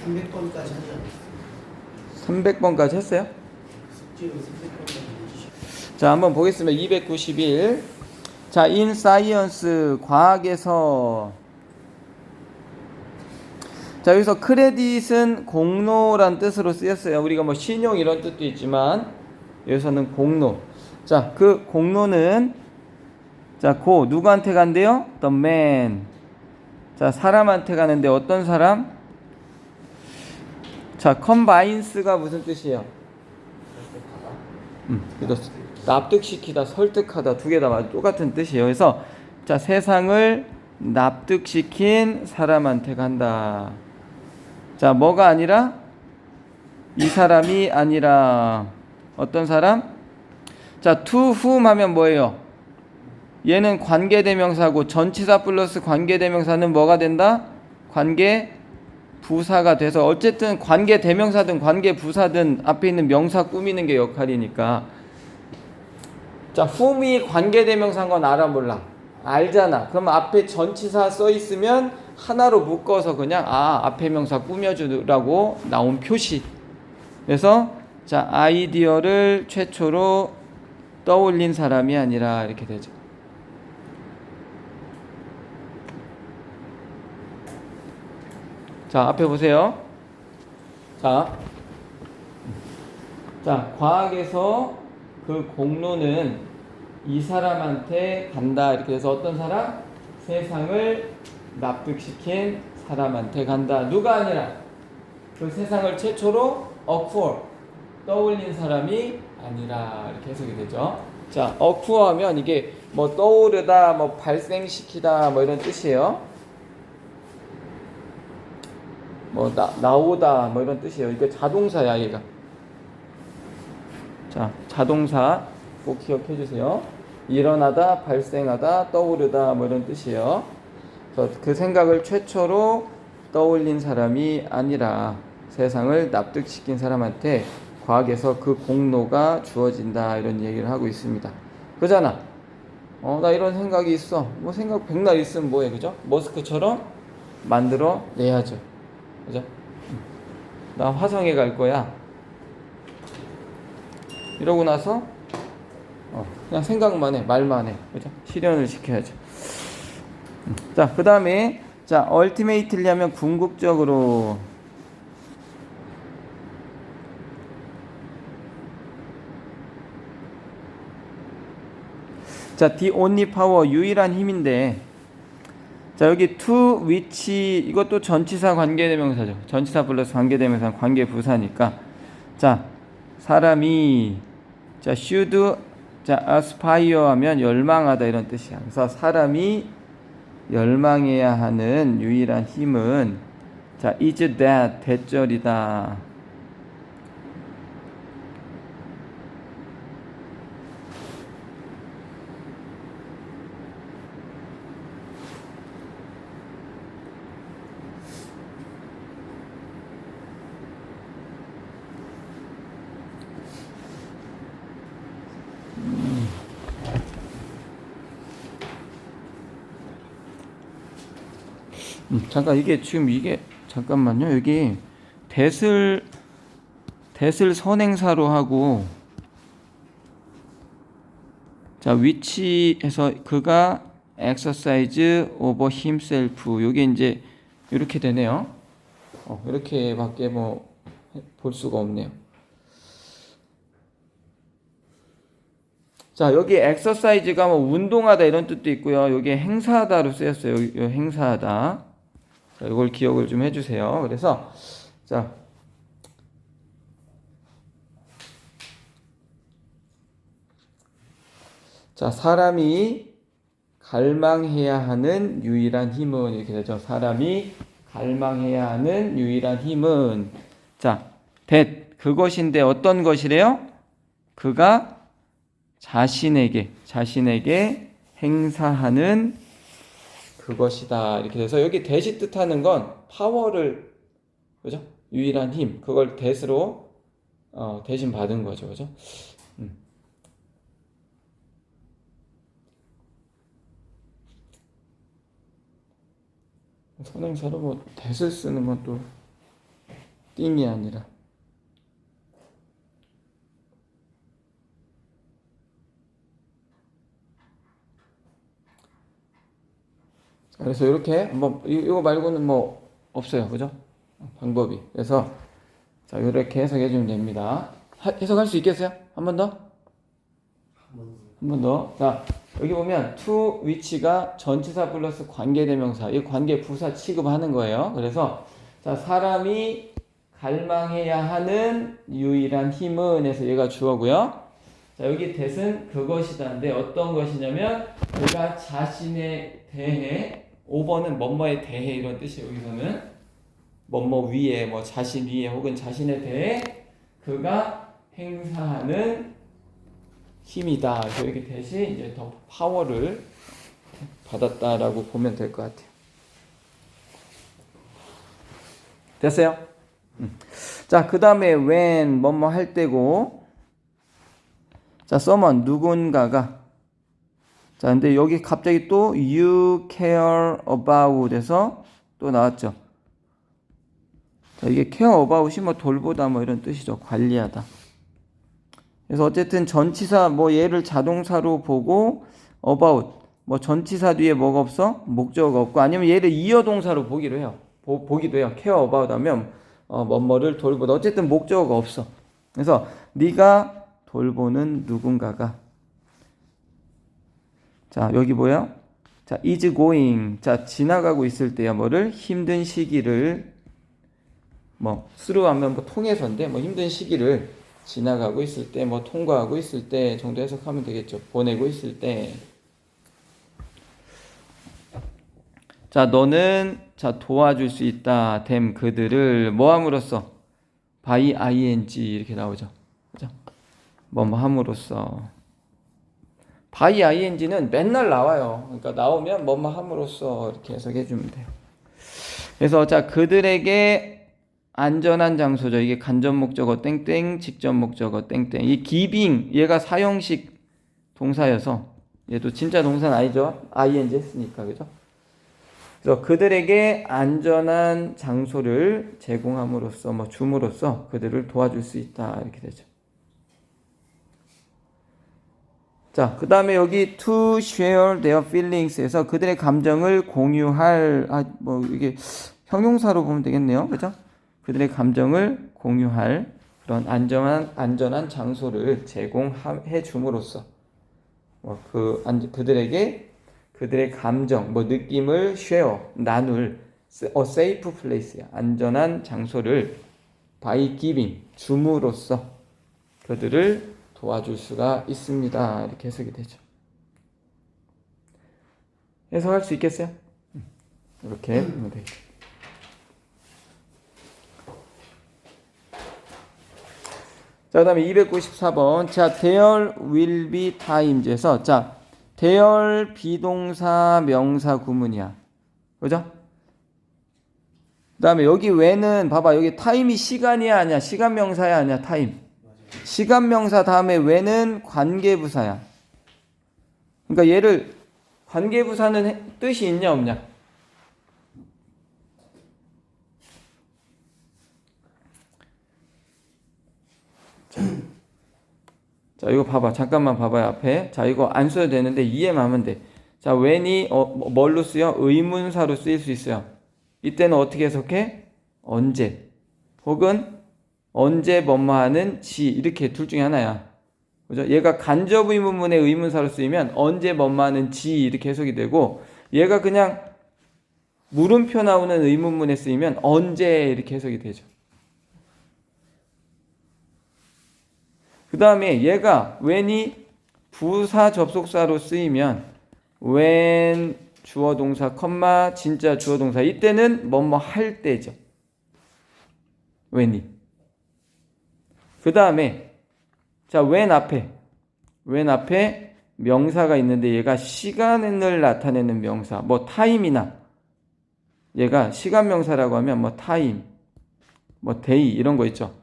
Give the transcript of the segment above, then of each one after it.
300번까지 하지 않았어요? 300번까지 했어요? 숙제로 300번까지 해주시고. 자, 한번 보겠습니다. 291. 자, in science, 과학에서. 자, 여기서 크레딧은 공로란 뜻으로 쓰였어요. 우리가 뭐 신용 이런 뜻도 있지만 여기서는 공로. 자, 그 공로는 자, 누구한테 간대요? The man. 자, 사람한테 가는데 어떤 사람? 자, convince가 무슨 뜻이에요? 납득시키다, 설득하다 두 개 다 똑같은 뜻이에요. 그래서 자, 세상을 납득시킨 사람한테 간다. 자, 뭐가 아니라? 이 사람이 아니라 어떤 사람? 자, to whom 하면 뭐예요? 얘는 관계대명사고 전치사 플러스 관계대명사는 뭐가 된다? 관계부사가 돼서 어쨌든 관계대명사든 관계부사든 앞에 있는 명사 꾸미는 게 역할이니까. 자, whom이 관계대명사인 건 알아 몰라? 알잖아. 그럼 앞에 전치사 써 있으면 하나로 묶어서 그냥 앞에 명사 꾸며주라고 나온 표시. 그래서 자, 아이디어를 최초로 떠올린 사람이 아니라 이렇게 되죠. 자, 앞에 보세요. 자, 과학에서 그 공로는 이 사람한테 간다. 이렇게 해서 어떤 사람? 세상을 납득시킨 사람한테 간다. 누가 아니라 그 세상을 최초로 occur, 떠올린 사람이 아니라 이렇게 해석이 되죠. 자, occur 하면 이게 뭐 떠오르다, 뭐 발생시키다, 뭐 이런 뜻이에요. 뭐 나오다, 뭐 이런 뜻이에요. 이게 자동사야, 얘가. 자, 자동사 꼭 기억해 주세요. 일어나다, 발생하다, 떠오르다, 뭐 이런 뜻이에요. 그래서 그 생각을 최초로 떠올린 사람이 아니라 세상을 납득시킨 사람한테 과학에서 그 공로가 주어진다, 이런 얘기를 하고 있습니다. 그잖아. 나 이런 생각이 있어. 뭐 생각 백날 있으면 뭐해, 그죠? 머스크처럼 만들어 내야죠. 그죠? 나 화성에 갈 거야. 이러고 나서 그냥 생각만 해, 말만 해, 그죠? 실현을 시켜야죠. 자, 그 다음에 자, ultimately 하면 궁극적으로. 자, the only power, 유일한 힘인데, 자, 여기 to which, 이것도 전치사 관계대명사죠. 전치사 플러스 관계대명사, 관계부사니까. 자, 사람이 자, should 자, aspire 하면 열망하다, 이런 뜻이야. 그래서 사람이 열망해야 하는 유일한 힘은 자, is that, 대절이다. 잠깐, 이게 지금 잠깐만요. 여기 대을 선행사로 하고, 자, 위치에서 그가 exercise over himself, 요게 이제 이렇게 되네요. 이렇게밖에 뭐 볼 수가 없네요. 자, 여기 exercise가 뭐 운동하다 이런 뜻도 있고요. 여기 행사하다로 쓰였어요. 행사하다. 자, 이걸 기억을 좀 해주세요. 그래서 자, 사람이 갈망해야 하는 유일한 힘은, 이렇게 되죠. 사람이 갈망해야 하는 유일한 힘은 자, 그것인데 어떤 것이래요? 그가 자신에게 행사하는 그것이다, 이렇게 돼서 여기 that이 뜻하는 건 파워를, 그죠? 유일한 힘, 그걸 that으로 대신 받은 거죠, 그죠? 선행사로 뭐 that을 쓰는 건 또 띵이 아니라. 그래서 이렇게 뭐 이거 말고는 뭐 없어요, 그죠? 방법이. 그래서 자 이렇게 해석해 주면 됩니다. 해석할 수 있겠어요? 한 번 더? 한 번 더. 자 여기 보면 to which가 전치사 플러스 관계대명사, 이 관계 부사 취급하는 거예요. 그래서 자 사람이 갈망해야 하는 유일한 힘은 해서 얘가 주어고요. 자 여기 that은 그것이다인데 어떤 것이냐면 그가 자신에 대해 5번은 뭐뭐에 대해 이런 뜻이에요. 여기서는 뭐뭐 위에 뭐 자신 위에 혹은 자신에 대해 그가 행사하는 힘이다. 그래서 여기 대신 이제 더 파워를 받았다라고 보면 될 것 같아요. 됐어요? 자, 그 다음에 when 뭐뭐 할 때고, 자, someone 누군가가, 자, 근데 여기 갑자기 또 you care about 에서 또 나왔죠. 자, 이게 care about이 뭐 돌보다 뭐 이런 뜻이죠. 관리하다. 그래서 어쨌든 전치사 뭐 얘를 자동사로 보고 about 뭐 전치사 뒤에 뭐가 없어? 목적어가 없고 아니면 얘를 이어동사로 보기도 해요. 보기도 해요. care about 하면 뭐뭐를 돌보다 어쨌든 목적어가 없어. 그래서 네가 돌보는 누군가가 자 여기 뭐야? 자 is going 자 지나가고 있을 때야 뭐를 힘든 시기를 뭐 through하면 뭐 통해서인데 뭐 힘든 시기를 지나가고 있을 때 뭐 통과하고 있을 때 정도 해석하면 되겠죠. 보내고 있을 때 자 너는 자 도와줄 수 있다 됨 그들을 뭐 함으로써 by ing 이렇게 나오죠. 그죠? 뭐 함으로써 by ing는 맨날 나와요. 그러니까 나오면 뭐뭐 함으로써 이렇게 해석해 주면 돼요. 그래서 자 그들에게 안전한 장소죠. 이게 간접 목적어 땡땡, 직접 목적어 땡땡. 이 giving 얘가 사형식 동사여서 얘도 진짜 동사는 아니죠. ing 했으니까 그죠? 그래서 그들에게 안전한 장소를 제공함으로써 뭐 줌으로써 그들을 도와줄 수 있다 이렇게 되죠. 자, 그 다음에 여기 to share their feelings에서 그들의 감정을 공유할 뭐 이게 형용사로 보면 되겠네요, 그죠? 그들의 감정을 공유할 그런 안전한 장소를 제공해 줌으로써 뭐 그들에게 그들의 감정, 뭐 느낌을 share 나눌 a safe place야 안전한 장소를 by giving 줌으로써 그들을 도와줄 수가 있습니다. 이렇게 해석이 되죠. 해석할 수 있겠어요? 이렇게 하면 되겠죠. 자, 그 다음에 294번. 자, there will be times에서, 자, there 비동사 명사 구문이야. 그죠? 그 다음에 여기 when은, 봐봐. 여기 time이 시간이야, 아니야? 시간 명사야, 아니야? time. 시간 명사 다음에 when은 관계부사야. 그러니까 얘를, 관계부사는 뜻이 있냐, 없냐? 자 이거 봐봐 잠깐만 봐봐요 앞에 자 이거 안 써도 되는데 이해만 하면 돼. 자 when이 뭘로 쓰여? 의문사로 쓰일 수 있어요. 이때는 어떻게 해석해? 언제 혹은 언제 뭐뭐하는 지 이렇게 둘 중에 하나야. 그죠? 얘가 간접 의문문의 의문사로 쓰이면 언제 뭐뭐하는 지 이렇게 해석이 되고 얘가 그냥 물음표 나오는 의문문에 쓰이면 언제 이렇게 해석이 되죠. 그 다음에 얘가 when이 부사 접속사로 쓰이면 when 주어 동사 컴마 진짜 주어 동사 이때는 뭐뭐 할 때죠. when이. 그 다음에 자 when 앞에 명사가 있는데 얘가 시간을 나타내는 명사 뭐 time이나 얘가 시간 명사라고 하면 뭐 time 뭐 day 이런 거 있죠.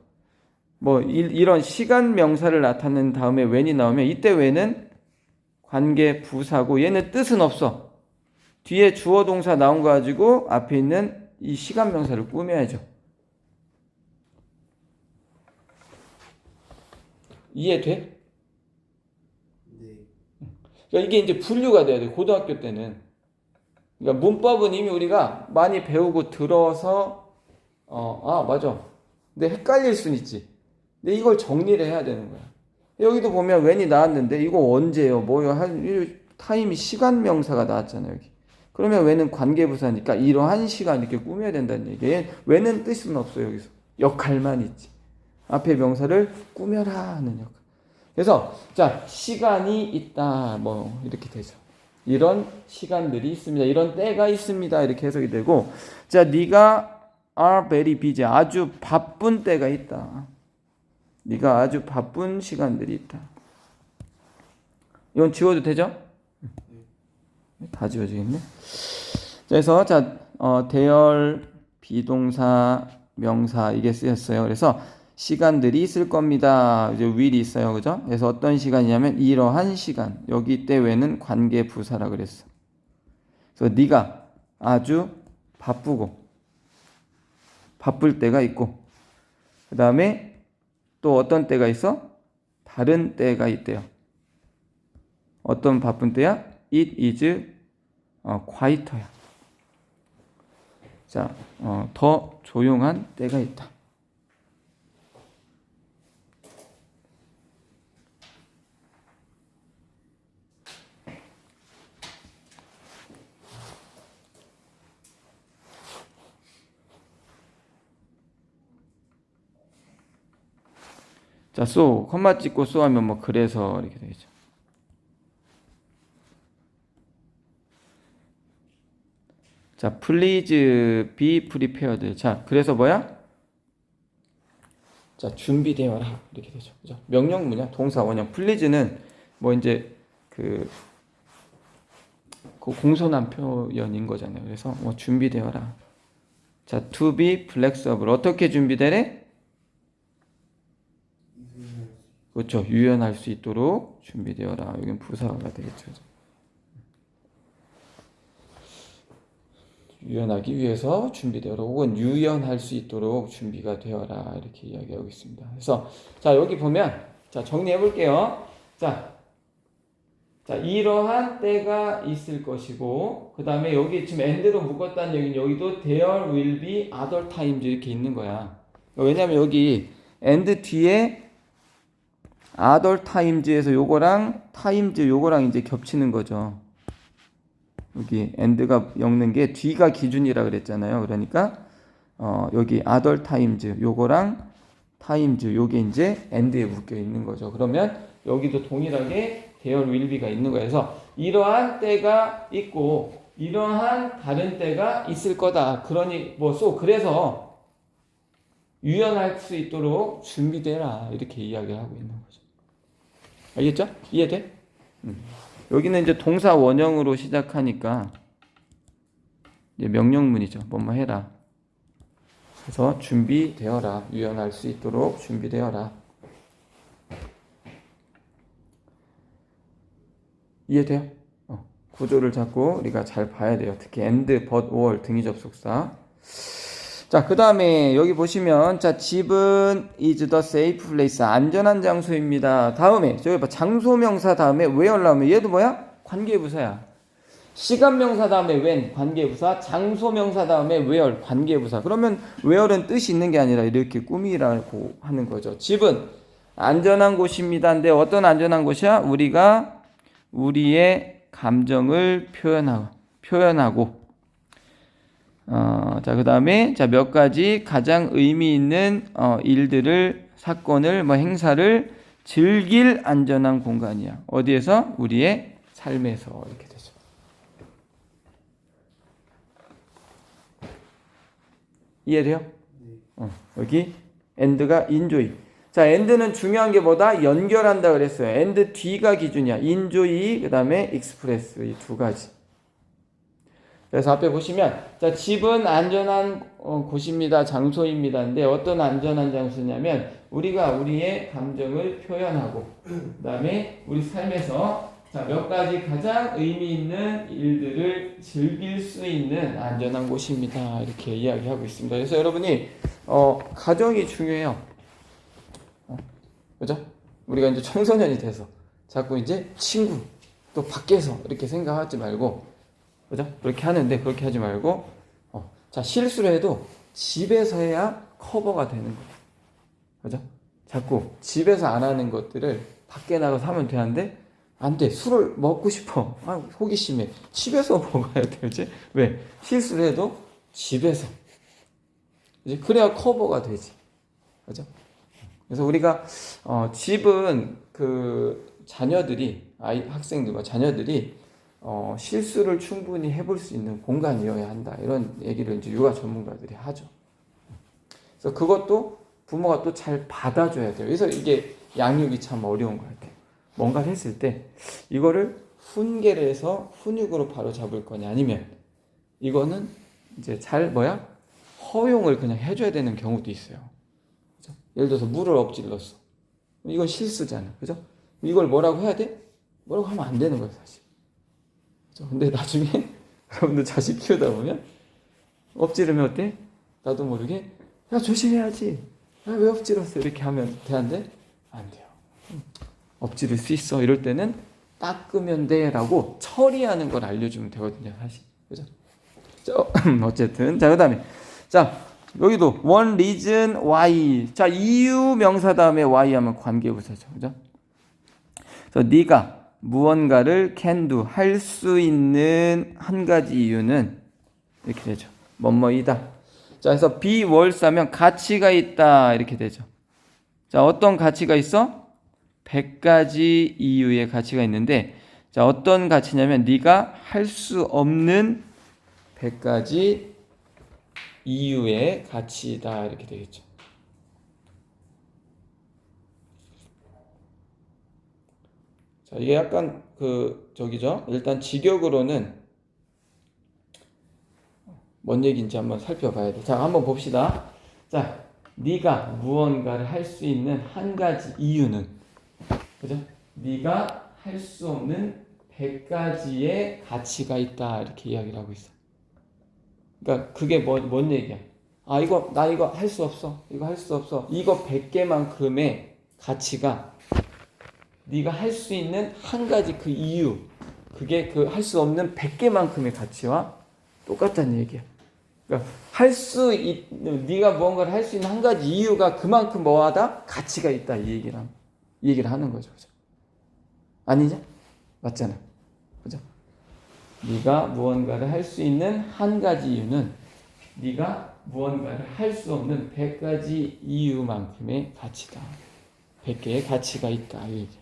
뭐 이런 시간 명사를 나타낸 다음에 when이 나오면 이때 when은 관계 부사고 얘는 뜻은 없어. 뒤에 주어 동사 나온 거 가지고 앞에 있는 이 시간 명사를 꾸며야죠. 이해돼? 네. 그러니까 이게 이제 분류가 돼야 돼. 고등학교 때는. 그러니까 문법은 이미 우리가 많이 배우고 들어서 맞아. 근데 헷갈릴 순 있지. 근데 이걸 정리를 해야 되는 거야. 여기도 보면 when이 나왔는데 이거 언제예요? 뭐요? 타임이 시간 명사가 나왔잖아요, 여기. 그러면 when은 관계부사니까 이러한 시간 이렇게 꾸며야 된다는 얘기예요. when은 뜻은 없어요, 여기서. 역할만 있지. 앞에 명사를 꾸며라 하는 역할. 그래서 자, 시간이 있다. 뭐 이렇게 되죠. 이런 시간들이 있습니다. 이런 때가 있습니다. 이렇게 해석이 되고, 자, 네가 are very busy. 아주 바쁜 때가 있다. 네가 아주 바쁜 시간들이 있다. 이건 지워도 되죠? 다 지워지겠네. 그래서 자, 대열, 비동사, 명사 이게 쓰였어요. 그래서 시간들이 있을 겁니다. 이제 will이 있어요. 그죠? 그래서 어떤 시간이냐면 이러한 시간. 여기 때외는 관계 부사라 그랬어. 그래서 네가 아주 바쁠 때가 있고, 그 다음에 또 어떤 때가 있어? 다른 때가 있대요. 어떤 바쁜 때야? It is quieter야. 자, 더 조용한 때가 있다. 자, so, 컴마 찍고 so 하면 뭐 그래서 이렇게 되겠죠. 자, please be prepared. 자, 그래서 뭐야? 자, 준비되어라. 이렇게 되죠. 그죠? 명령문이야. 동사 원형. please는 뭐 이제 그 공손한 표현인 거잖아요. 그래서 뭐 준비되어라. 자, to be flexible. 어떻게 준비되래? 그렇죠. 유연할 수 있도록 준비되어라. 여긴 부사가 되겠죠. 유연하기 위해서 준비되어라. 혹은 유연할 수 있도록 준비가 되어라. 이렇게 이야기하고 있습니다. 그래서 자, 여기 보면 자, 정리해 볼게요. 자, 이러한 때가 있을 것이고, 그 다음에 여기 지금 and로 묶었다는 얘기는 여기도 there will be other times 이렇게 있는 거야. 왜냐면 여기 and 뒤에 other times에서 요거랑 times 요거랑 이제 겹치는 거죠. 여기 and가 엮는 게 뒤가 기준이라 그랬잖아요. 그러니까 여기 other times 요거랑 times 요게 이제 and에 묶여 있는 거죠. 그러면 여기도 동일하게 there will be가 있는 거예요. 그래서 이러한 때가 있고 이러한 다른 때가 있을 거다. 그러니 그래서 유연할 수 있도록 준비되라. 이렇게 이야기를 하고 있는 거죠. 알겠죠? 이해돼? 여기는 이제 동사 원형으로 시작하니까 이제 명령문이죠. 뭐뭐 해라. 그래서 준비되어라. 유연할 수 있도록 준비되어라. 이해돼요? 구조를 잡고 우리가 잘 봐야 돼요. 특히 and, but, or 등위 접속사. 자, 그 다음에 여기 보시면 자, 집은 is the safe place. 안전한 장소입니다. 다음에 저기 봐. 장소명사 다음에 where 나오면 얘도 뭐야? 관계부사야. 시간명사 다음에 when 관계부사, 장소명사 다음에 where 관계부사. 그러면 where는 뜻이 있는 게 아니라 이렇게 꾸미라고 하는 거죠. 집은 안전한 곳입니다. 근데 어떤 안전한 곳이야? 우리가 우리의 감정을 표현하고 자, 그 다음에 자, 몇 가지 가장 의미 있는 일들을, 사건을, 행사를 즐길 안전한 공간이야. 어디에서? 우리의 삶에서. 이렇게 되죠. 이해돼요? 여기 and가 enjoy. 자, and는 중요한 게 뭐다? 연결한다 그랬어요. and 뒤가 기준이야. enjoy, 그 다음에 express 이 두 가지. 그래서 앞에 보시면 자, 집은 안전한 곳입니다. 장소입니다. 근데 어떤 안전한 장소냐면 우리가 우리의 감정을 표현하고 그 다음에 우리 삶에서 자, 몇 가지 가장 의미 있는 일들을 즐길 수 있는 안전한 곳입니다. 이렇게 이야기하고 있습니다. 그래서 여러분이 가정이 중요해요. 그죠? 우리가 이제 청소년이 돼서 자꾸 이제 친구 또 밖에서 이렇게 생각하지 말고, 그죠? 그렇게 하는데 그렇게 하지 말고, 자, 실수를 해도 집에서 해야 커버가 되는 거예요. 그죠? 자꾸 집에서 안 하는 것들을 밖에 나가서 하면 되는데 안 돼. 술을 먹고 싶어. 아, 호기심에 집에서 먹어야 되지. 왜? 실수를 해도 집에서. 이제 그래야 커버가 되지. 그죠? 그래서 우리가 집은 그 자녀들이 학생들과 자녀들이 실수를 충분히 해볼 수 있는 공간이어야 한다. 이런 얘기를 이제 육아 전문가들이 하죠. 그래서 그것도 부모가 또 잘 받아줘야 돼요. 그래서 이게 양육이 참 어려운 것 같아요. 뭔가를 했을 때 이거를 훈계를 해서 훈육으로 바로 잡을 거냐, 아니면 이거는 이제 허용을 그냥 해줘야 되는 경우도 있어요. 그죠? 예를 들어서 물을 엎질렀어. 이건 실수잖아. 그죠? 이걸 뭐라고 해야 돼? 뭐라고 하면 안 되는 거예요, 사실. 그죠? 근데 나중에 여러분들 자식 키우다 보면 엎지르면 어때? 나도 모르게 야, 조심해야지. 야, 왜 엎질렀어? 이렇게 하면 되는데 안 돼요. 엎지를 수 있어. 이럴 때는 닦으면 돼라고 처리하는 걸 알려주면 되거든요, 사실. 그죠? 어쨌든. 자, 그 다음에. 자, 여기도 one reason why. 자, 이유 명사 다음에 why 하면 관계부사죠. 그죠? 그래서 네가 무언가를 can do, 할 수 있는 한 가지 이유는 이렇게 되죠. 뭐뭐이다. 자, 그래서 be worth 하면 가치가 있다. 이렇게 되죠. 자, 어떤 가치가 있어? 100가지 이유의 가치가 있는데, 자, 어떤 가치냐면 네가 할 수 없는 100가지 이유의 가치다. 이렇게 되겠죠. 자, 이게 약간 저기죠. 일단 직역으로는 뭔 얘기인지 한번 살펴봐야 돼. 자, 한번 봅시다. 자, 네가 무언가를 할 수 있는 한 가지 이유는, 그죠? 네가 할 수 없는 100가지의 가치가 있다. 이렇게 이야기를 하고 있어. 그러니까 그게 뭔 얘기야? 아, 나 이거 할 수 없어. 이거 할 수 없어. 이거 100개만큼의 가치가 네가 할 수 있는 한 가지 그 이유, 그게 그 할 수 없는 100개만큼의 가치와 똑같다는 얘기야. 그러니까 네가 무언가를 할 수 있는 한 가지 이유가 그만큼 뭐하다? 가치가 있다. 이 얘기를 하는 거죠. 그죠? 아니냐? 맞잖아. 그죠? 네가 무언가를 할 수 있는 한 가지 이유는 네가 무언가를 할 수 없는 100가지 이유만큼의 가치다. 100개의 가치가 있다. 이 얘기.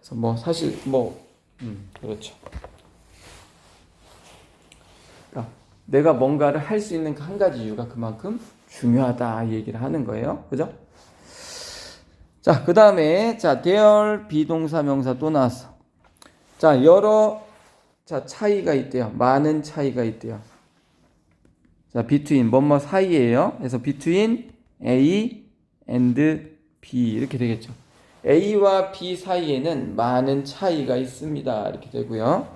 그래서 사실 그렇죠. 그러니까 내가 뭔가를 할 수 있는 한 가지 이유가 그만큼 중요하다. 이 얘기를 하는 거예요. 그죠? 자, 그 다음에, 자, there 비동사 명사 또 나왔어. 자, 차이가 있대요. 많은 차이가 있대요. 자, between, 뭐뭐 사이에요. 그래서 between A and B. 이렇게 되겠죠. A와 B 사이에는 많은 차이가 있습니다. 이렇게 되고요.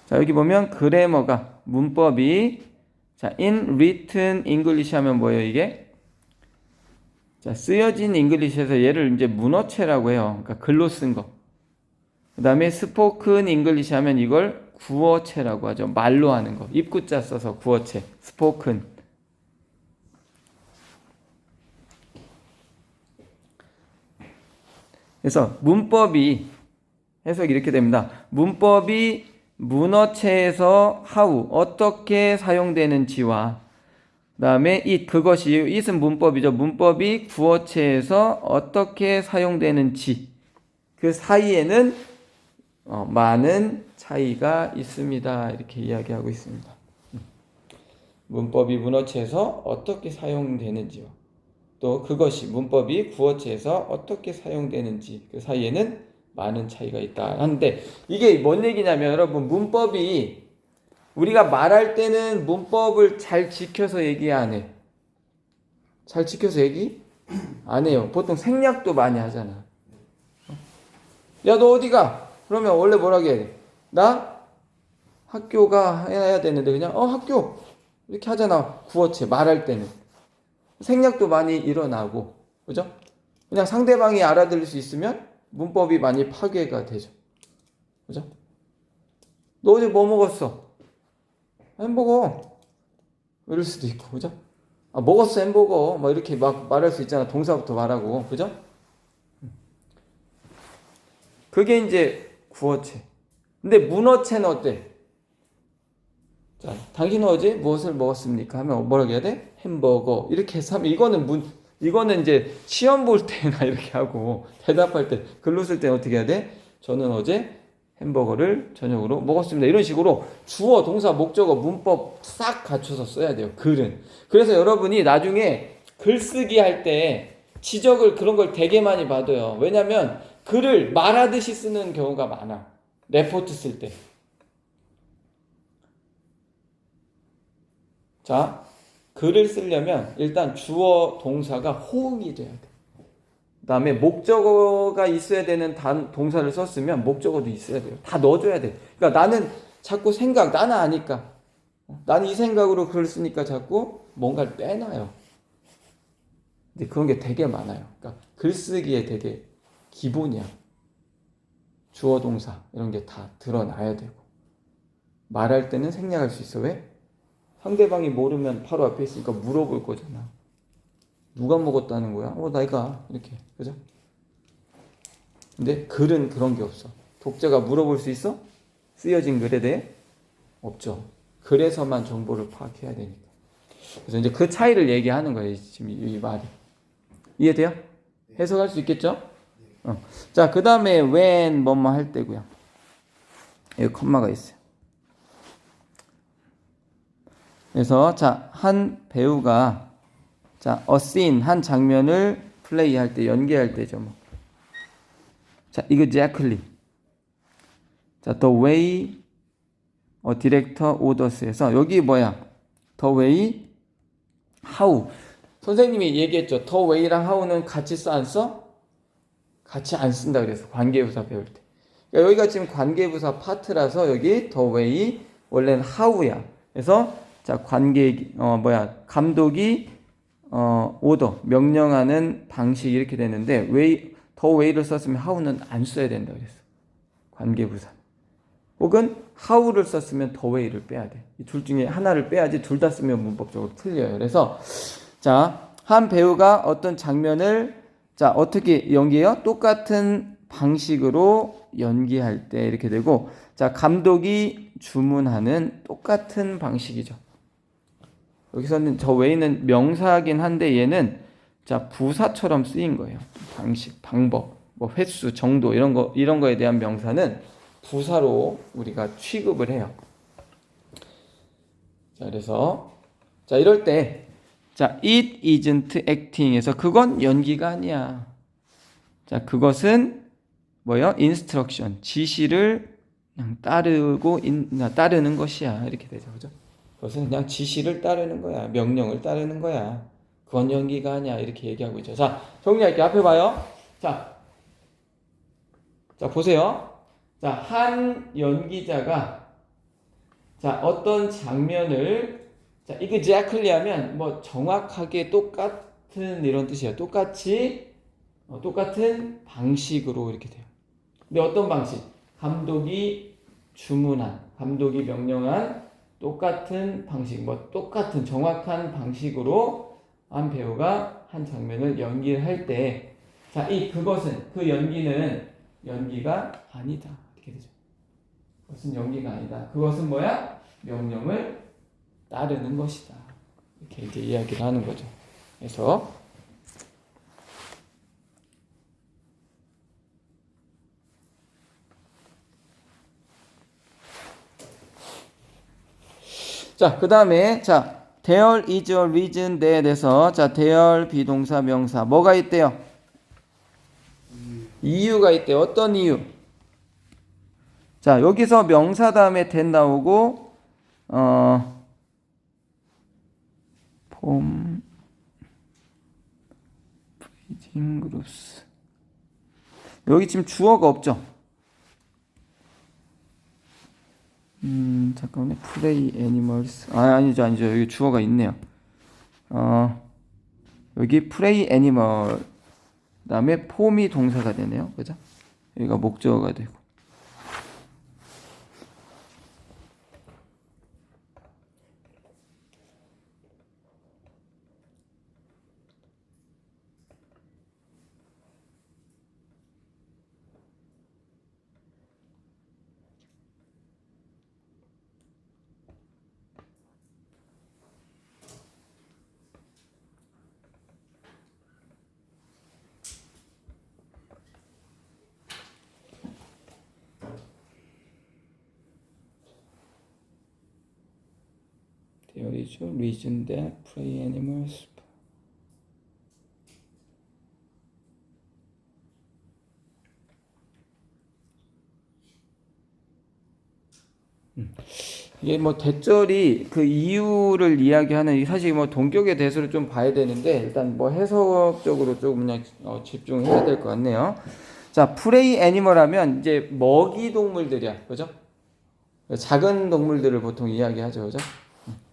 자, 여기 보면 그래머가, 문법이, 자, in written English 하면 뭐예요, 이게? 자, 쓰여진 잉글리시에서 얘를 이제 문어체라고 해요. 그러니까 글로 쓴 거. 그 다음에 spoken English 하면 이걸 구어체라고 하죠. 말로 하는 거. 입구자 써서 구어체. spoken. 그래서 문법이, 해석이 이렇게 됩니다. 문법이 문어체에서 how, 어떻게 사용되는지와, 그 다음에 그것이, it은 문법이죠. 문법이 구어체에서 어떻게 사용되는지, 그 사이에는 많은 차이가 있습니다. 이렇게 이야기하고 있습니다. 문법이 문어체에서 어떻게 사용되는지와 또 그것이 문법이 구어체에서 어떻게 사용되는지 그 사이에는 많은 차이가 있다 하는데, 이게 뭔 얘기냐면 여러분, 문법이 우리가 말할 때는 문법을 잘 지켜서 얘기 안 해. 잘 지켜서 얘기 안 해요. 보통 생략도 많이 하잖아. 야, 너 어디 가? 그러면 원래 뭐라고 해야 돼? 나 학교가 해야 되는데 그냥 학교 이렇게 하잖아. 구어체 말할 때는 생략도 많이 일어나고, 그죠? 그냥 상대방이 알아들을 수 있으면 문법이 많이 파괴가 되죠. 그죠? 너 어제 뭐 먹었어? 햄버거. 이럴 수도 있고, 그죠? 먹었어, 햄버거. 막 이렇게 막 말할 수 있잖아. 동사부터 말하고, 그죠? 그게 이제 구어체. 근데 문어체는 어때? 자, 당신은 어제 무엇을 먹었습니까? 하면 뭐라고 해야 돼? 햄버거. 이렇게 해서 하면 이거는 이제 시험 볼 때나 이렇게 하고 대답할 때 글로 쓸 때 어떻게 해야 돼? 저는 어제 햄버거를 저녁으로 먹었습니다. 이런 식으로 주어, 동사, 목적어, 문법 싹 갖춰서 써야 돼요. 글은. 그래서 여러분이 나중에 글쓰기 할 때 지적을 그런 걸 되게 많이 받아요. 왜냐면 글을 말하듯이 쓰는 경우가 많아. 레포트 쓸 때. 자, 글을 쓰려면 일단 주어, 동사가 호응이 돼야 돼. 그 다음에 목적어가 있어야 되는 동사를 썼으면 목적어도 있어야 돼요. 다 넣어줘야 돼. 그러니까 나는 자꾸 나는 아니까. 나는 이 생각으로 글을 쓰니까 자꾸 뭔가를 빼놔요. 근데 그런 게 되게 많아요. 그러니까 글쓰기에 되게 기본이야. 주어, 동사 이런 게 다 드러나야 되고. 말할 때는 생략할 수 있어. 왜? 상대방이 모르면 바로 앞에 있으니까 물어볼 거잖아. 누가 먹었다는 거야? 내가. 이렇게. 그죠? 근데 글은 그런 게 없어. 독자가 물어볼 수 있어? 쓰여진 글에 대해? 없죠. 글에서만 정보를 파악해야 되니까. 그래서 이제 그 차이를 얘기하는 거예요. 지금 이 말이. 이해돼요? 해석할 수 있겠죠? 자, 그 다음에 when 뭐뭐 할 때고요. 여기 컴마가 있어요. 그래서 자, 한 배우가 a scene 한 장면을 플레이할 때 연기할 때죠. 뭐. 자, 이거 exactly. 자, the way a director orders에서 여기 뭐야? the way how. 선생님이 얘기했죠. the way랑 how는 같이 써 안 써? 같이 안 쓴다 그래서 관계부사 배울 때. 그러니까 여기가 지금 관계부사 파트라서 여기 the way 원래는 how야. 그래서 자, 감독이 오더 명령하는 방식 이렇게 되는데 the way를 썼으면 how는 안 써야 된다 그랬어. 관계부사. 혹은 how를 썼으면 the way를 빼야 돼. 이 둘 중에 하나를 빼야지 둘 다 쓰면 문법적으로 틀려요. 그래서 자, 한 배우가 어떤 장면을 자, 어떻게 연기해요? 똑같은 방식으로 연기할 때 이렇게 되고, 자, 감독이 주문하는 똑같은 방식이죠. 여기서는 저 외에는 명사긴 한데 얘는 자, 부사처럼 쓰인 거예요. 방식, 방법, 뭐 횟수, 정도 이런 거에 대한 명사는 부사로 우리가 취급을 해요. 자, 그래서 자, 이럴 때 자, it isn't acting에서 그건 연기가 아니야. 자, 그것은 뭐예요? instruction, 지시를 그냥 따르는 것이야. 이렇게 되죠. 그죠? 그것은 그냥 지시를 따르는 거야. 명령을 따르는 거야. 그건 연기가 아니야. 이렇게 얘기하고 있죠. 자, 정리할게요. 앞에 봐요. 자, 보세요. 자, 한 연기자가 자, 어떤 장면을 자, 이거 exactly 하면 뭐 정확하게 똑같은 이런 뜻이야. 똑같은 방식으로 이렇게 돼요. 근데 어떤 방식? 감독이 명령한 똑같은 방식, 뭐 똑같은 정확한 방식으로 한 배우가 한 장면을 연기를 할 때, 자, 그 연기는 연기가 아니다. 이렇게 되죠. 그것은 연기가 아니다. 그것은 뭐야? 명령을 따르는 것이다. 이렇게 이제 이야기를 하는 거죠. 그래서 자, 그 다음에 자, there is a reason that에서 자, there 비동사 명사 뭐가 있대요? 이유가 있대요. 어떤 이유? 자, 여기서 명사 다음에 that 나오고 폼 브리징 그룹스 여기 지금 주어가 없죠? 잠깐만요. play animals. 아니죠. 여기 주어가 있네요. 여기 play animal 그다음에 폼이 동사가 되네요. 그죠? 여기가 목적어가 되고. There is a reason that play animals. 이게 뭐 대절이 그 이유를 이야기하는 사실 뭐 동격에 대해서를 좀 봐야 되는데 일단 뭐 해석적으로 조금 그냥 집중해야 될 것 같네요. 자, 프레이 애니멀 하면 이제 먹이 동물들이야, 그죠? 작은 동물들을 보통 이야기하죠, 그죠?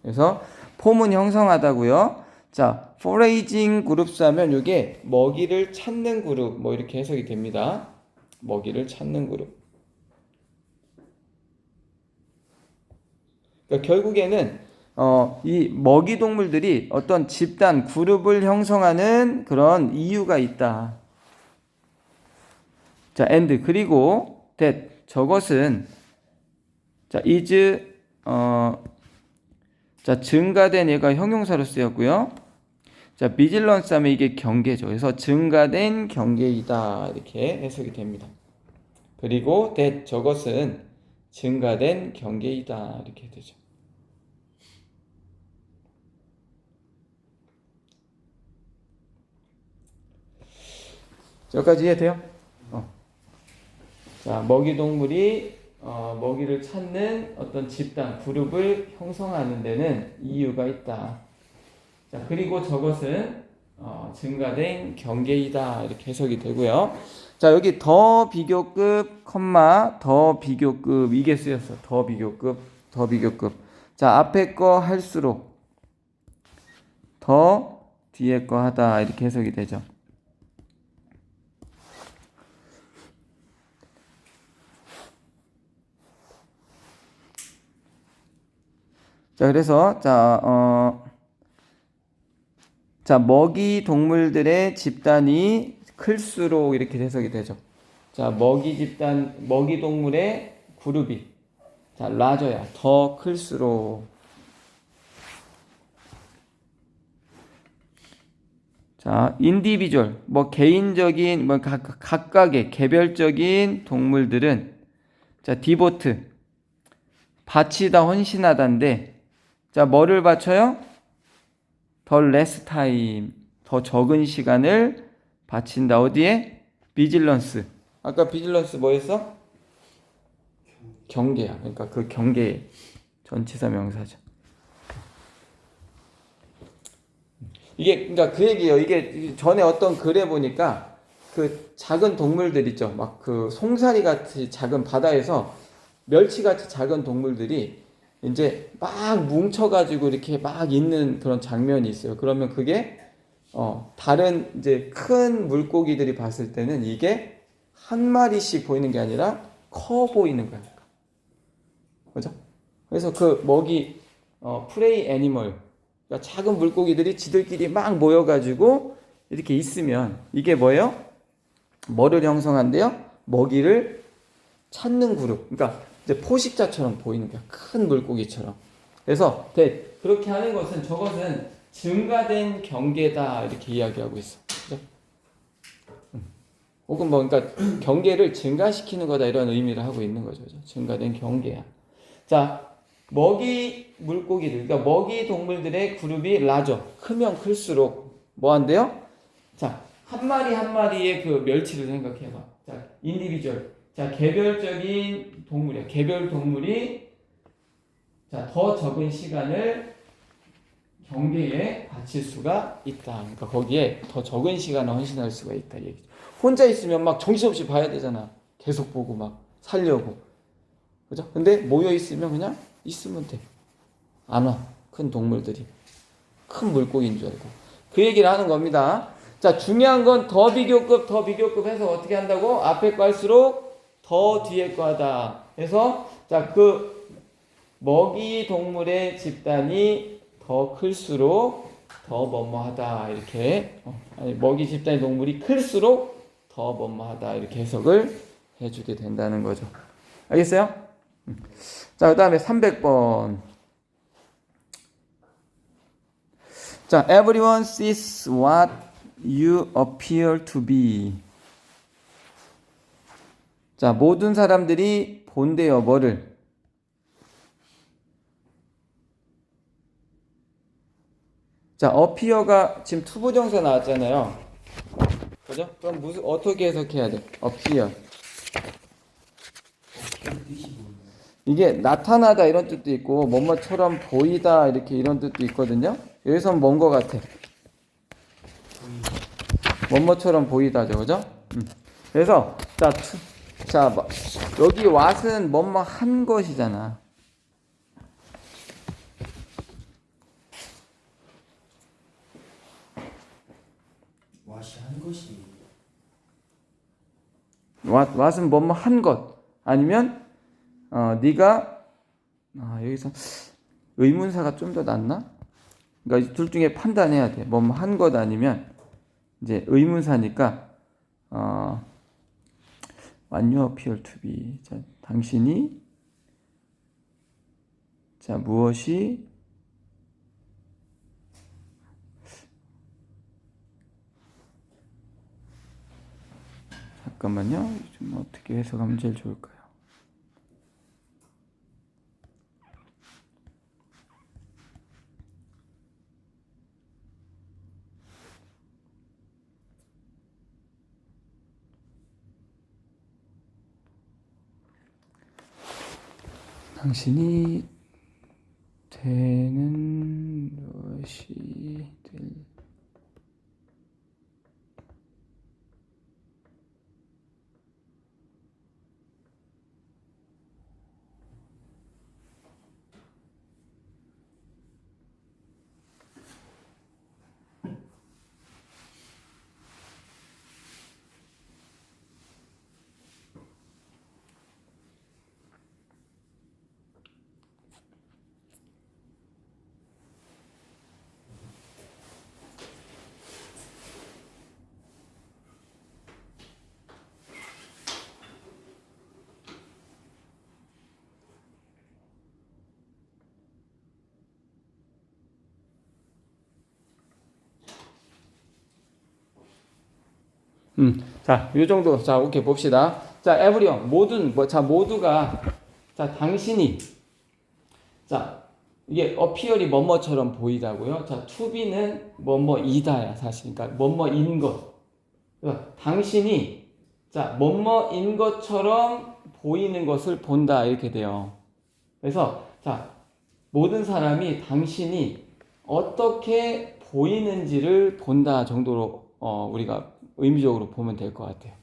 그래서 폼은 형성하다고요. 자, 포레이징 그룹스 하면 이게 먹이를 찾는 그룹 뭐 이렇게 해석이 됩니다. 먹이를 찾는 그룹. 그러니까 결국에는 이 먹이 동물들이 어떤 집단 그룹을 형성하는 그런 이유가 있다. 자, and 그리고 that 저것은 자, is 자, 증가된 얘가 형용사로 쓰였고요. 자, vigilance 하면 이게 경계죠. 그래서 증가된 경계이다 이렇게 해석이 됩니다. 그리고 that 저것은 증가된 경계이다 이렇게 되죠. 여기까지 이해돼요? 자, 먹이 동물이 먹이를 찾는 어떤 집단, 그룹을 형성하는 데는 이유가 있다. 자, 그리고 저것은 증가된 경계이다 이렇게 해석이 되고요. 자, 여기 더 비교급, 더 비교급 이게 쓰였어. 더 비교급. 자, 앞에 거 할수록 더 뒤에 거 하다 이렇게 해석이 되죠. 자, 그래서 자, 먹이 동물들의 집단이 클수록 이렇게 해석이 되죠. 자, 먹이 동물의 그룹이 자, 라저야. 더 클수록. 자, 인디비주얼 뭐 개인적인 뭐 각각의 개별적인 동물들은 자, 디보트 바치다 헌신하다인데 자, 뭐를 바쳐요? 더 less time, 더 적은 시간을 바친다. 어디에? 비질런스. 아까 비질런스 뭐였어? 경계야. 그러니까 그 경계 전치사 명사죠. 이게 그러니까 그 얘기예요. 이게 전에 어떤 글에 보니까 그 작은 동물들 있죠. 막 그 송사리 같이 작은 바다에서 멸치 같이 작은 동물들이 이제 막 뭉쳐가지고 이렇게 막 있는 그런 장면이 있어요. 그러면 그게 다른 이제 큰 물고기들이 봤을 때는 이게 한 마리씩 보이는 게 아니라 커 보이는 거야. 그죠? 그래서 그 먹이 프레이 애니멀 그러니까 작은 물고기들이 지들끼리 막 모여가지고 이렇게 있으면 이게 뭐예요? 뭐를 형성한대요? 먹이를 찾는 그룹. 그러니까 이제 포식자처럼 보이는 거야. 큰 물고기처럼. 그래서 그렇게 하는 것은 저것은 증가된 경계다 이렇게 이야기하고 있어. 그죠? 혹은 뭐 그러니까 경계를 증가시키는 거다 이런 의미를 하고 있는 거죠. 그죠? 증가된 경계야. 자, 먹이 물고기들, 그러니까 먹이 동물들의 그룹이 라저, 크면 클수록 뭐 한대요? 자, 한 마리 한 마리의 그 멸치를 생각해봐. 자, 인디비주얼. 자, 개별적인 동물이야. 개별 동물이 자, 더 적은 시간을 경계에 바칠 수가 있다. 그러니까 거기에 더 적은 시간을 헌신할 수가 있다. 얘기죠. 혼자 있으면 막 정신없이 봐야 되잖아. 계속 보고 막 살려고. 그죠? 근데 모여 있으면 그냥 있으면 돼. 안 와. 큰 동물들이. 큰 물고기인 줄 알고. 그 얘기를 하는 겁니다. 자, 중요한 건 더 비교급 해서 어떻게 한다고? 앞에 거 할수록 더 뒤에 거 하다. 그래서, 자, 그 먹이 동물의 집단이 더 클수록 더 뭐뭐하다. 이렇게. 아니, 먹이 집단의 동물이 클수록 더 뭐뭐하다. 이렇게 해석을 해주게 된다는 거죠. 알겠어요? 자, 그 다음에 300번. 자, everyone sees what you appear to be. 자, 모든 사람들이 본대요, 뭐를? 자, appear가 지금 투부정사 나왔잖아요. 그죠? 그럼 어떻게 해석해야 돼? appear. 이게 나타나다 이런 뜻도 있고, 뭐뭐처럼 보이다 이렇게 이런 뜻도 있거든요. 여기서는 뭔 거 같아? 뭐뭐처럼 보이다죠, 그죠? 그래서 자, 여기 what은 뭐뭐 한 것이잖아. 와시 한 것이 what은 뭐뭐 한 것. 아니면 네가 여기서 의문사가 좀 더 낫나? 그러니까 둘 중에 판단해야 돼. 뭐뭐 한 것 아니면 이제 의문사니까 what you appear to be. 자, 당신이 자 무엇이 잠깐만요. 좀 어떻게 해석하면 제일 좋을까요? 당신이 되는 것이 될 자, 요 정도. 자, 오케이 봅시다. 자, everyone 모두가 자, 당신이 자, 이게 appear이 뭐뭐처럼 보이다고요. 자, to be는 뭐뭐이다야 사실. 그러니까 뭐뭐인 것. 그러니까 당신이 자, 뭐뭐인 것처럼 보이는 것을 본다 이렇게 돼요. 그래서 자, 모든 사람이 당신이 어떻게 보이는지를 본다 정도로 우리가 의미적으로 보면 될 것 같아요.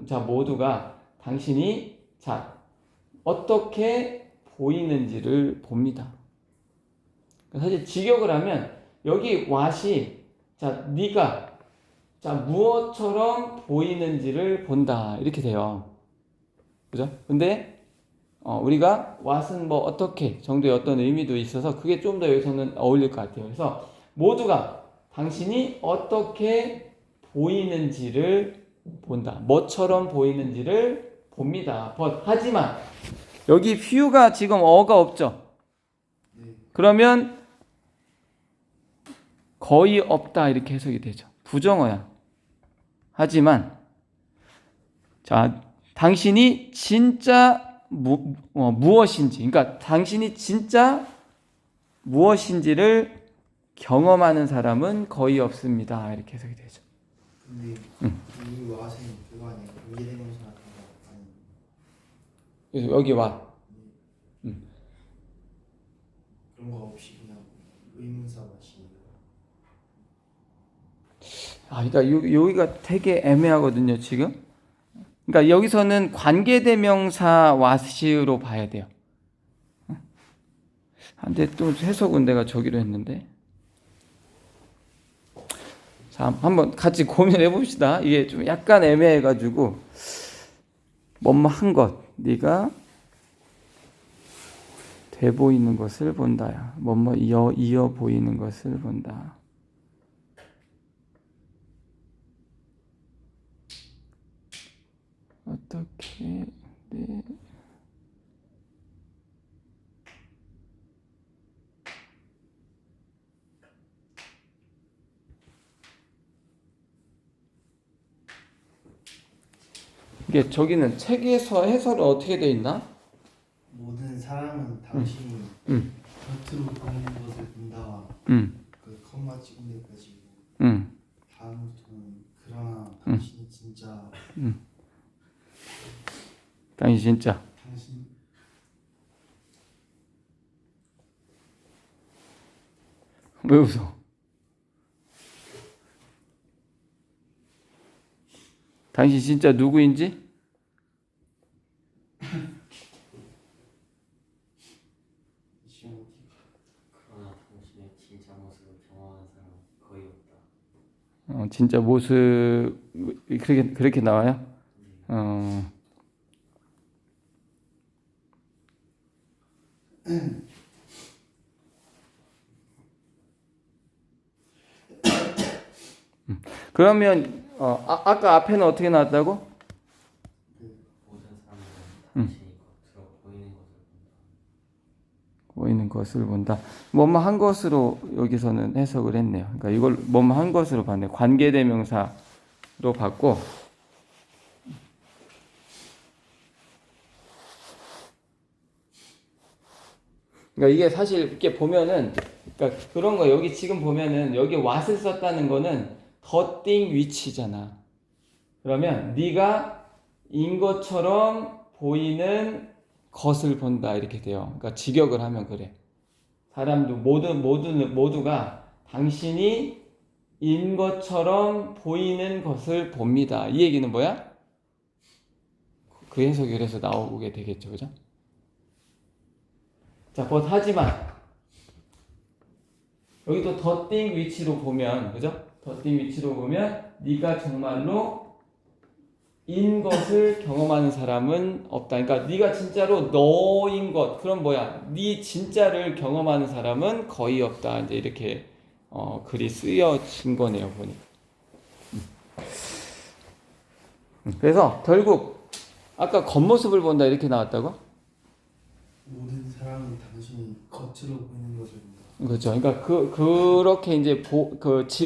자, 모두가 당신이 자, 어떻게 보이는지를 봅니다. 사실 직역을 하면 여기 what이 자, 네가 자, 무엇처럼 보이는지를 본다 이렇게 돼요. 그죠? 근데 우리가 what은 뭐 어떻게 정도의 어떤 의미도 있어서 그게 좀 더 여기서는 어울릴 것 같아요. 그래서 모두가 당신이 어떻게 보이는지를 본다. 뭐처럼 보이는지를 봅니다. 하지만 여기 view가 지금 어가 없죠. 그러면 거의 없다 이렇게 해석이 되죠. 부정어야. 하지만 자, 당신이 진짜 무엇인지, 그러니까 당신이 진짜 무엇인지를 경험하는 사람은 거의 없습니다. 이렇게 해석이 되죠. 근데 이 와sen 그거 아니에요? 관계대명사 같은 거 아니에요? 그래서 여기 와. 그런 거 없이 그냥 의문사 맛이 그러니까 여기가 되게 애매하거든요, 지금. 그러니까 여기서는 관계대명사 what으로 봐야 돼요. 근데 또 해석은 내가 저기로 했는데. 자, 한번 같이 고민해 봅시다. 이게 좀 약간 애매해가지고 뭐뭐 한 것, 네가 돼 보이는 것을 본다야. 뭐뭐 이어 보이는 것을 본다. 어떻게 네. 이게 저기는 책에서 해설은 어떻게 돼 있나? 모든 사람은 당신이 응. 겉으로 보이는 것을 본다와 응. 그 컴마 찍은 데까지고 응. 다음부터는 그러나 당신이 진짜 당신 진짜 당신 왜 웃어? 당신 진짜 누구인지? 그러나 당신의 진짜 모습을 경험하는 사람은 거의 없다. 진짜 모습 그렇게 나와요? 그러면 아까 앞에는 어떻게 나왔다고? 모든 사람은 당신이 겉으로 보이는 것을 본다. 뭐뭐 한 것으로 여기서는 해석을 했네요. 그러니까 이걸 뭐뭐 한 것으로 봤네. 관계대명사로 봤고. 그러니까 이게 사실 이렇게 보면은, 그러니까 그런 거 여기 지금 보면은 여기 what을 썼다는 거는 the thing which잖아. 그러면 네가 인 것처럼 보이는 것을 본다 이렇게 돼요. 그러니까 직역을 하면 그래. 사람도 모두가 당신이 인 것처럼 보이는 것을 봅니다. 이 얘기는 뭐야? 그 해석이 그래서 나오게 되겠죠, 그죠? 자, 하지만 여기도 the thing which로 보면, 그죠? the thing which로 보면 네가 정말로 인 것을 경험하는 사람은 없다. 그러니까 네가 진짜로 너인 것, 그럼 뭐야? 네 진짜를 경험하는 사람은 거의 없다. 이제 이렇게 글이 쓰여진 거네요, 보니까. 그래서 결국 아까 겉모습을 본다 이렇게 나왔다고? 모든 사람은 당신이 겉으로 보이는 것을 본다. 그렇죠. 그러니까 그렇게 이제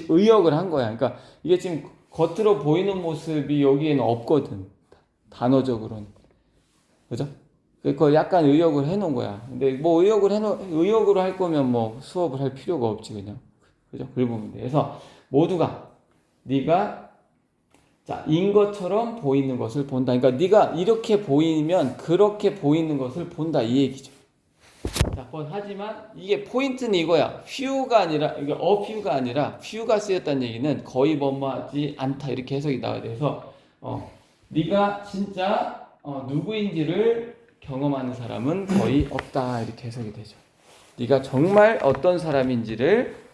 의역을 한 거야. 그러니까 이게 지금 겉으로 보이는 모습이 여기에는 없거든. 단어적으로는. 그죠? 그걸 약간 의역을 해놓은 거야. 근데 뭐 의역으로 할 거면 뭐 수업을 할 필요가 없지, 그냥. 그죠? 글 보면 돼. 그래서 모두가 네가 자, 인 것처럼 보이는 것을 본다. 그러니까 네가 이렇게 보이면 그렇게 보이는 것을 본다. 이 얘기죠. 자, 하지만 이게 포인트는 이거야. few가 아니라, 이게 a few가 아니라 few가 쓰였다는 얘기는 거의 뭐뭐하지 않다. 이렇게 해석이 나와야 돼서, 네가 진짜 누구인지를 경험하는 사람은 거의 없다. 이렇게 해석이 되죠. 네가 정말 어떤 사람인지를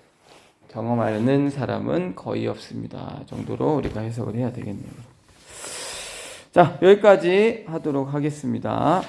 경험하는 사람은 거의 없습니다. 정도로 우리가 해석을 해야 되겠네요. 자, 여기까지 하도록 하겠습니다.